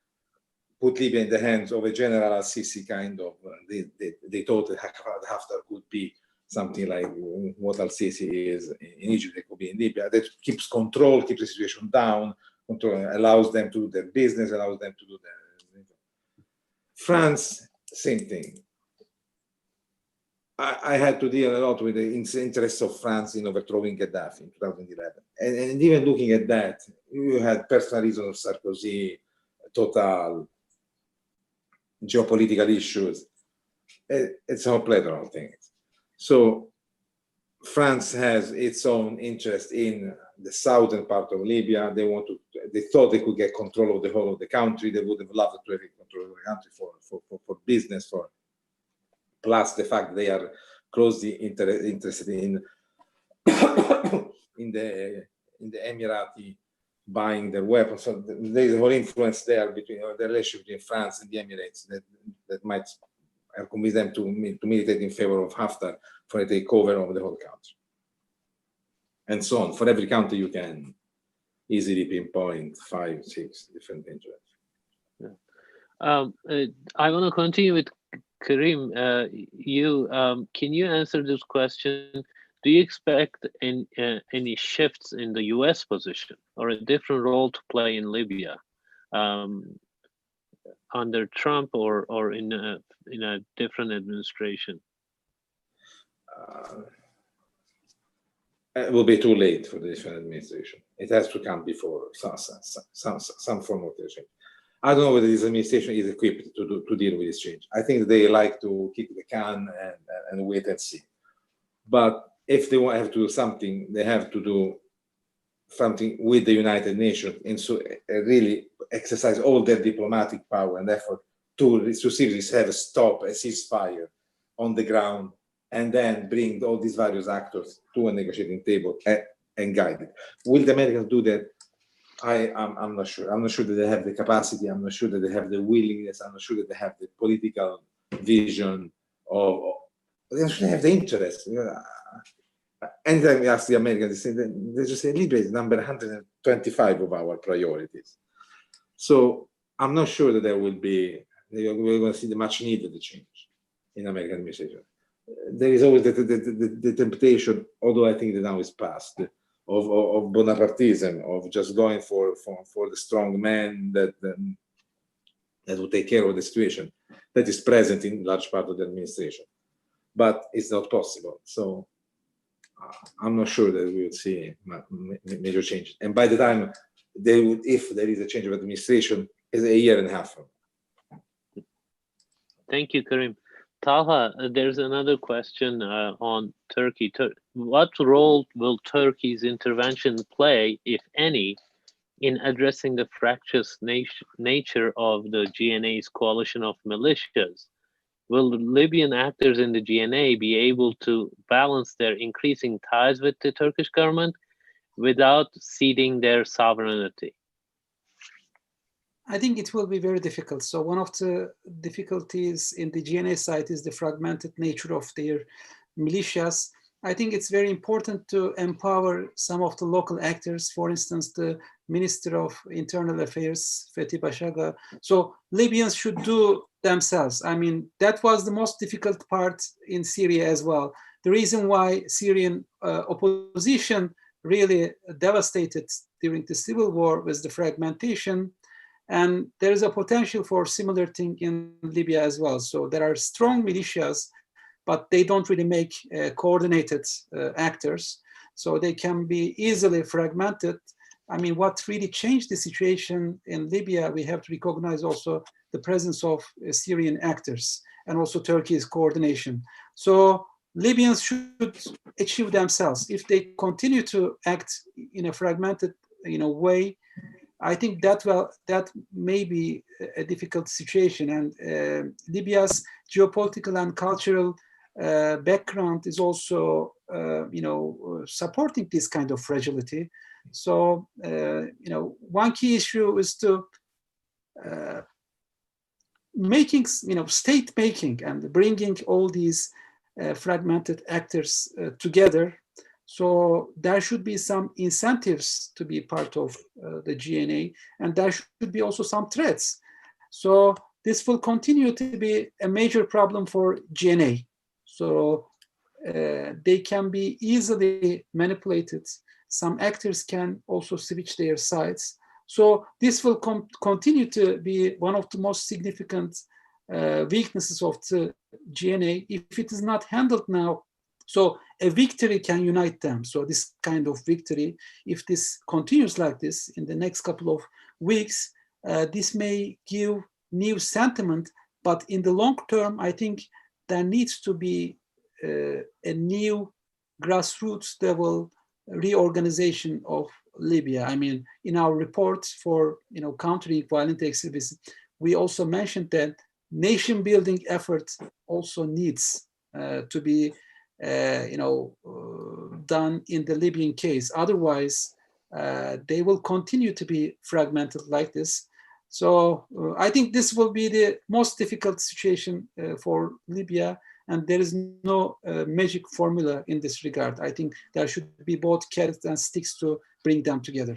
put Libya in the hands of a General al-Sisi kind of. They thought that Haftar could be something like what al-Sisi is in Egypt. It could be in Libya. That keeps control, keeps the situation down, allows them to do their business, allows them to do their. France, same thing. I had to deal a lot with the interests of France in overthrowing Gaddafi in 2011. And even looking at that, you had personal reasons of Sarkozy, Total, geopolitical issues. It's a whole plethora of things. So France has its own interest in the southern part of Libya. They thought they could get control of the whole of the country. They would have loved to have control of the country for business, plus the fact they are closely interested in in the Emirati buying their weapons. So there is a whole influence there between the relationship between France and the Emirates that might convince them to militate in favor of Haftar for a takeover of the whole country. And so on. For every country, you can easily pinpoint 5, 6 different interests. Yeah. I want to continue with Karim. Can you answer this question? Do you expect any shifts in the U.S. position or a different role to play in Libya under Trump or in a different administration? It will be too late for the different administration. It has to come before some form of change. I don't know whether this administration is equipped to deal with this change. I think they like to kick the can and wait and see. But if they want to have to do something, they have to do something with the United Nations and so really exercise all their diplomatic power and effort to seriously have a stop, a ceasefire on the ground, and then bring all these various actors to a negotiating table and guide it. Will the Americans do that? I'm not sure. I'm not sure that they have the capacity. I'm not sure that they have the willingness. I'm not sure that they have the political vision they should have the interest. Anytime we ask the Americans, they just say Libya is number 125 of our priorities. So I'm not sure that we're going to see the much needed change in American administration. There is always the temptation, although I think that now is past, of Bonapartism, of just going for the strong man that will take care of the situation that is present in large part of the administration. But it's not possible. So I'm not sure that we would see major changes. And by the time if there is a change of administration, is a year and a half from now. Thank you, Karim. Talha, there's another question on Turkey. What role will Turkey's intervention play, if any, in addressing the fractious nature of the GNA's coalition of militias? Will the Libyan actors in the GNA be able to balance their increasing ties with the Turkish government without ceding their sovereignty? I think it will be very difficult. So one of the difficulties in the GNA side is the fragmented nature of their militias. I think it's very important to empower some of the local actors, for instance, the Minister of Internal Affairs, Fethi Bashaga. So Libyans should do themselves. I mean, that was the most difficult part in Syria as well. The reason why Syrian opposition really devastated during the civil war was the fragmentation. And there is a potential for similar thing in Libya as well. So there are strong militias, but they don't really make coordinated actors. So they can be easily fragmented. I mean, what really changed the situation in Libya, we have to recognize also the presence of Syrian actors and also Turkey's coordination. So Libyans should achieve themselves. If they continue to act in a fragmented way, I think that may be a difficult situation. And Libya's geopolitical and cultural background is also, supporting this kind of fragility. So, one key issue is to making, state making and bringing all these fragmented actors together. So there should be some incentives to be part of the GNA, and there should be also some threats. So this will continue to be a major problem for GNA. So they can be easily manipulated. Some actors can also switch their sides. So this will continue to be one of the most significant weaknesses of the GNA if it is not handled now. So a victory can unite them. So this kind of victory, if this continues like this in the next couple of weeks, this may give new sentiment. But in the long term, I think there needs to be a new grassroots level reorganization of Libya. I mean, in our report for countering violent extremism, we also mentioned that nation building effort also needs to be done in the Libyan case. Otherwise, they will continue to be fragmented like this. So I think this will be the most difficult situation for Libya, and there is no magic formula in this regard. I think there should be both carrots and sticks to bring them together.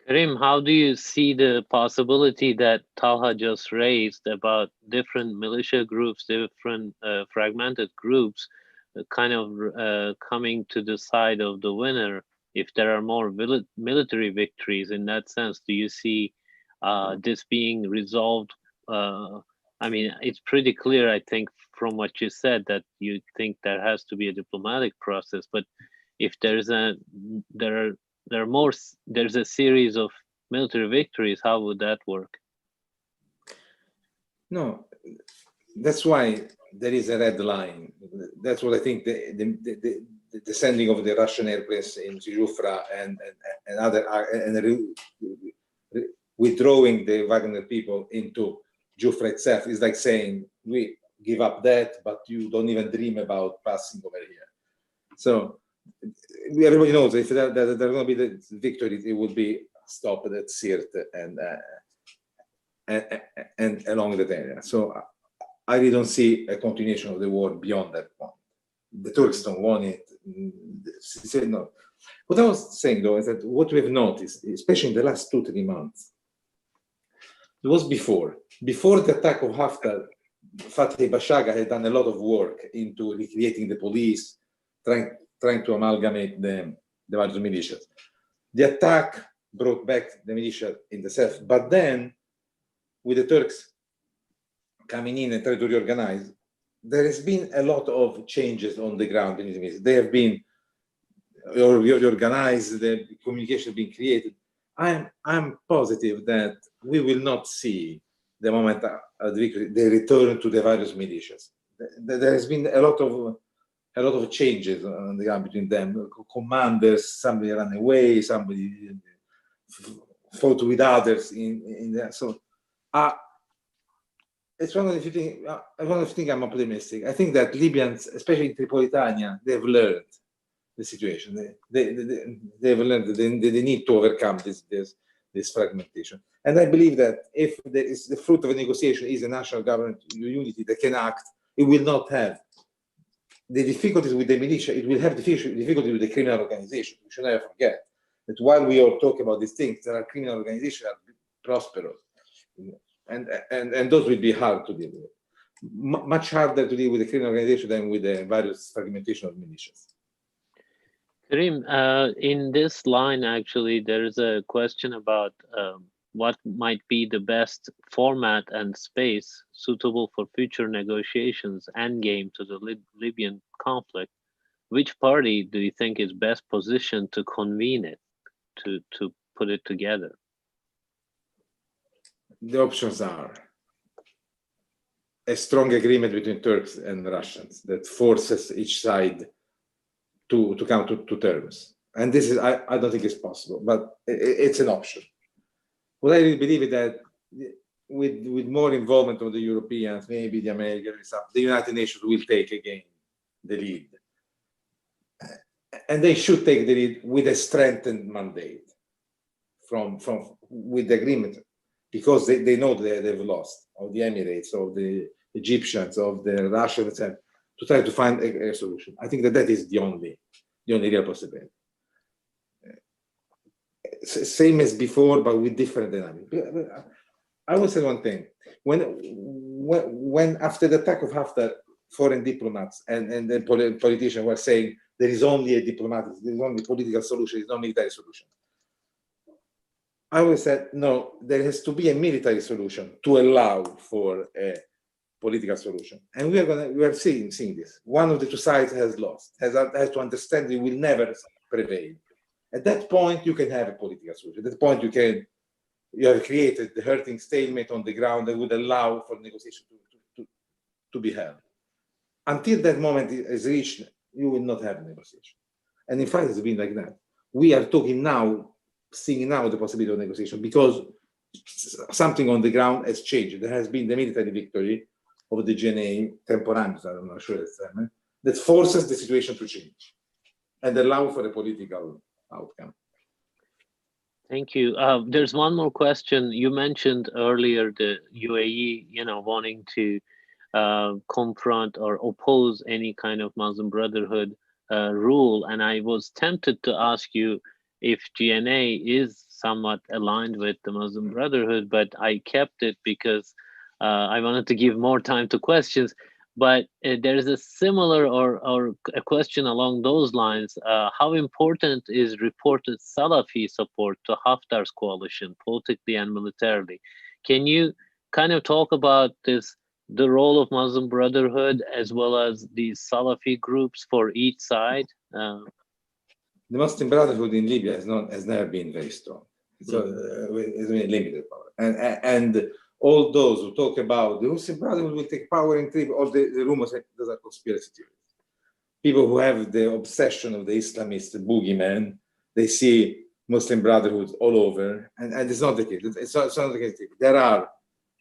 Karim, how do you see the possibility that Talha just raised about different militia groups, different fragmented groups, kind of coming to the side of the winner if there are more military victories? In that sense, do you see this being resolved? I mean, it's pretty clear, I think, from what you said, that you think there has to be a diplomatic process. But if there's a series of military victories, how would that work? No, that's why there is a red line. That's what I think the sending of the Russian airplanes into Jufra and withdrawing the Wagner people into Jufra itself is like saying, we give up that, but you don't even dream about passing over here. So everybody knows if there's going to be the victory, it would be stopped at Sirte and along that area. So I really don't see a continuation of the war beyond that point. The Turks don't want it. No. What I was saying, though, is that what we have noticed, especially in the last 2-3 months, it was before the attack of Haftar. Fatih Bashaga had done a lot of work into recreating the police, trying to amalgamate the various militias. The attack brought back the militia in the south, but then with the Turks coming in and trying to reorganize, there has been a lot of changes on the ground in the militia. They have been reorganized, the communication being created. I'm positive that we will not see the moment of the victory, the return to the various militias. There has been a lot of changes on the ground between them. Commanders, somebody ran away, somebody fought with others in there. So it's one of the things I'm optimistic. I think that Libyans, especially in Tripolitania, they've learned the situation. They've learned that they need to overcome this fragmentation. And I believe that if there is the fruit of a negotiation is a national government unity that can act, it will not have the difficulties with the militia. It will have difficulty with the criminal organization. We should never forget that while we are talking about these things, there are criminal organizations that are prosperous, and those will be hard to deal with. Much harder to deal with the criminal organization than with the various fragmentation of militias. Karim, in this line, actually, there is a question about what might be the best format and space suitable for future negotiations endgame to the Libyan conflict. Which party do you think is best positioned to convene it, to put it together? The options are a strong agreement between Turks and Russians that forces each side to come to terms. And this is, I don't think it's possible, but it's an option. What I really believe is that with more involvement of the Europeans, maybe the Americans, the United Nations will take again the lead. And they should take the lead with a strengthened mandate with the agreement, because they know they've lost, of the Emirates, of the Egyptians, of the Russians, etc., to try to find a solution. I think that is the only real possibility. Same as before, but with different dynamics. I will say one thing: when after the attack of Haftar, foreign diplomats and the politicians were saying there is only a diplomatic, there is only political solution, there is no military solution. I always said no. There has to be a military solution to allow for a political solution, and we are seeing this. One of the two sides has lost, has to understand it will never prevail. At that point, you can have a political solution. At that point, you have created the hurting stalemate on the ground that would allow for negotiation to be held. Until that moment is reached, you will not have negotiation. And in fact, it's been like that. We are talking now, seeing now the possibility of negotiation, because something on the ground has changed. There has been the military victory of the GNA, temporaneous, I'm not sure it's that forces the situation to change and allow for a political outcome. Thank you. There's one more question. You mentioned earlier the UAE, wanting to confront or oppose any kind of Muslim Brotherhood rule, and I was tempted to ask you if GNA is somewhat aligned with the Muslim Brotherhood, but I kept it because I wanted to give more time to questions. But there is a similar or a question along those lines. How important is reported Salafi support to Haftar's coalition, politically and militarily? Can you kind of talk about this, the role of Muslim Brotherhood as well as these Salafi groups for each side? The Muslim Brotherhood in Libya has never been very strong. So it's been limited power, and all those who talk about the Muslim Brotherhood will take power in Tripoli, all the rumors, those are conspiracy theories. People who have the obsession of the Islamist boogeyman, they see Muslim Brotherhood all over, and it's not the case. It's not the case. There are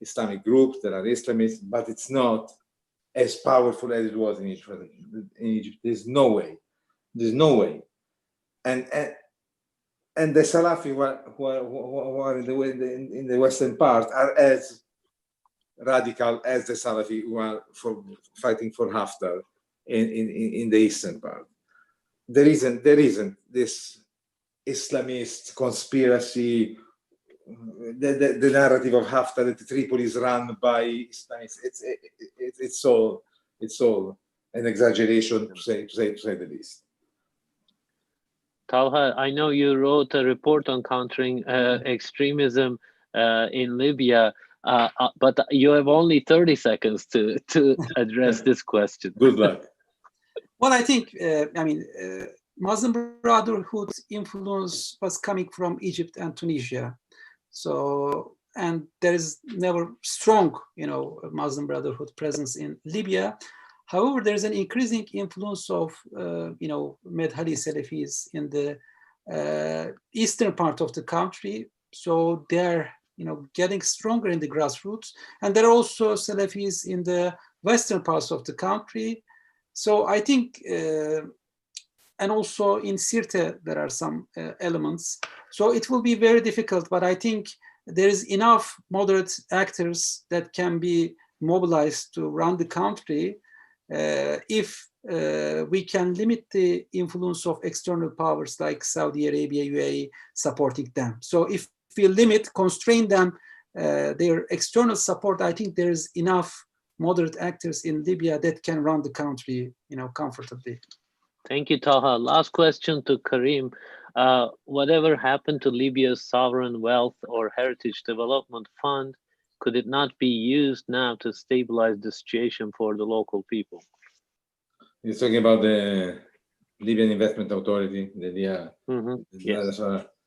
Islamic groups, there are Islamists, but it's not as powerful as it was in Egypt. There's no way. There's no way. And the Salafi who are in the western part are as radical as the Salafi who are fighting for Haftar in the eastern part. There isn't this Islamist conspiracy, the narrative of Haftar that Tripoli is run by Islamists. It's all an exaggeration, to say the least. Talha, I know you wrote a report on countering extremism in Libya, but you have only 30 seconds to address this question. Good luck. Well, I think, Muslim Brotherhood's influence was coming from Egypt and Tunisia. So, and there is never strong, Muslim Brotherhood presence in Libya. However, there's an increasing influence of, Medhali Salafis in the eastern part of the country. So they're, getting stronger in the grassroots. And there are also Salafis in the western parts of the country. So I think, and also in Sirte, there are some elements. So it will be very difficult, but I think there is enough moderate actors that can be mobilized to run the country if we can limit the influence of external powers like Saudi Arabia, UAE supporting them. So if we constrain them, their external support, I think there is enough moderate actors in Libya that can run the country, comfortably. Thank you, Talha. Last question to Karim. Whatever happened to Libya's sovereign wealth or heritage development fund, could it not be used now to stabilize the situation for the local people? You're talking about the Libyan Investment Authority, the DIA. Yes,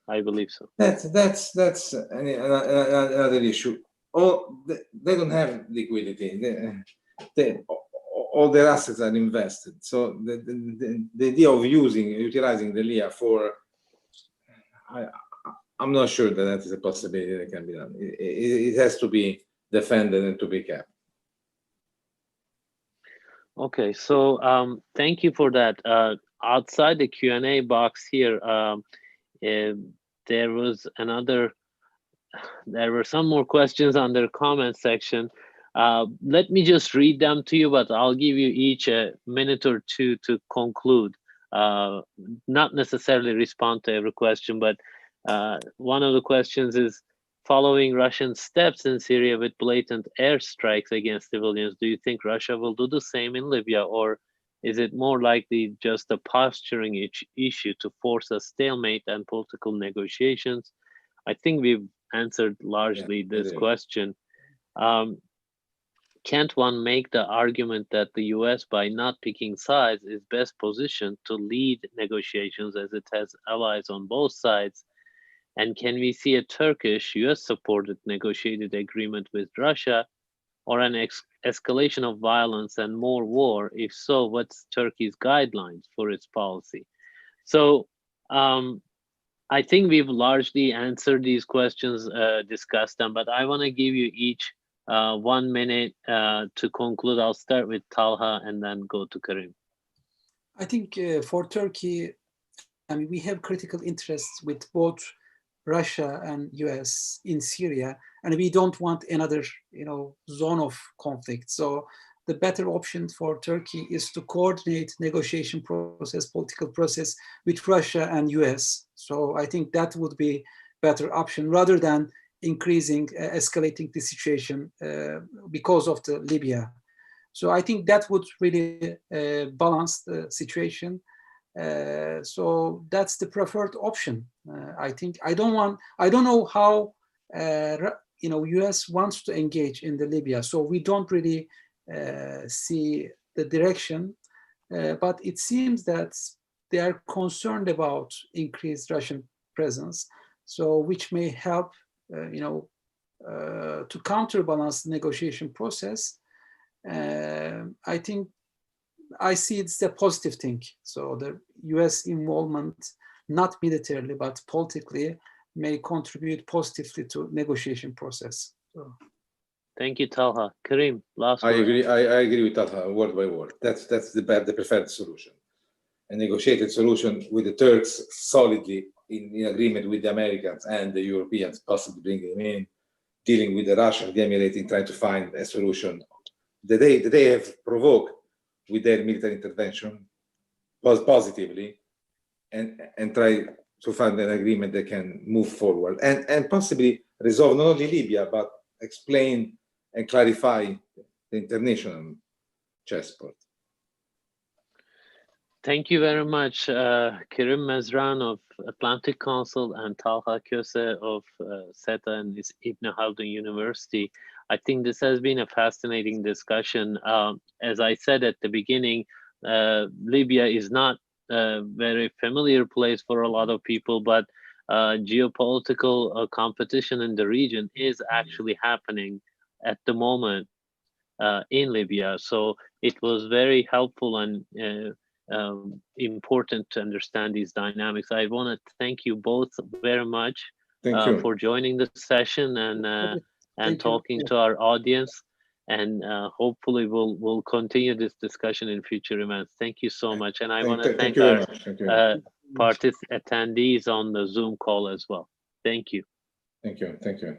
I believe so. That's another issue. They don't have liquidity. All their assets are invested. So the idea of utilizing the LIA for, I'm not sure that is a possibility that can be done. It has to be defended and to be kept. Okay, so thank you for that. Outside the Q&A box here, there were some more questions on their comment section. Let me just read them to you, but I'll give you each a minute or two to conclude. Not necessarily respond to every question, but one of the questions is, following Russian steps in Syria with blatant airstrikes against civilians, do you think Russia will do the same in Libya, or is it more likely just a posturing issue to force a stalemate and political negotiations? I think we've answered largely this question. Can't one make the argument that the US, by not picking sides, is best positioned to lead negotiations as it has allies on both sides? And can we see a Turkish, US-supported negotiated agreement with Russia, or an escalation of violence and more war? If so, what's Turkey's guidelines for its policy? So I think we've largely answered these questions, discussed them, but I want to give you each 1 minute to conclude. I'll start with Talha and then go to Karim. I think for Turkey, we have critical interests with both Russia and US in Syria, and we don't want another, zone of conflict. So the better option for Turkey is to coordinate negotiation process, political process with Russia and US. So I think that would be better option rather than increasing, escalating the situation because of the Libya. So I think that would really balance the situation. So that's the preferred option. I think I don't know how US wants to engage in the Libya. So we don't really see the direction, but it seems that they are concerned about increased Russian presence. So which may help, to counterbalance the negotiation process. I think I see it's a positive thing. So the US involvement, not militarily, but politically, may contribute positively to negotiation process. So. Thank you, Talha. Karim, last word. I agree with Talha word by word. That's the preferred solution. A negotiated solution with the Turks solidly in agreement with the Americans and the Europeans, possibly bringing them in, dealing with the Russians, the Emirates, in trying to find a solution that they have provoked with their military intervention positively, and try to find an agreement that can move forward and possibly resolve not only Libya, but explain and clarify the international chessboard. Thank you very much, Karim Mezran of Atlantic Council and Talha Kose of SETA and Ibn Khaldun University. I think this has been a fascinating discussion. As I said at the beginning, Libya is not a very familiar place for a lot of people, but geopolitical competition in the region is actually happening at the moment in Libya. So it was very helpful and important to understand these dynamics. I want to thank you both very much for joining the session and talking to our audience. And hopefully we'll continue this discussion in future events. Thank you so much. And I want to thank our attendees on the Zoom call as well. Thank you. Thank you.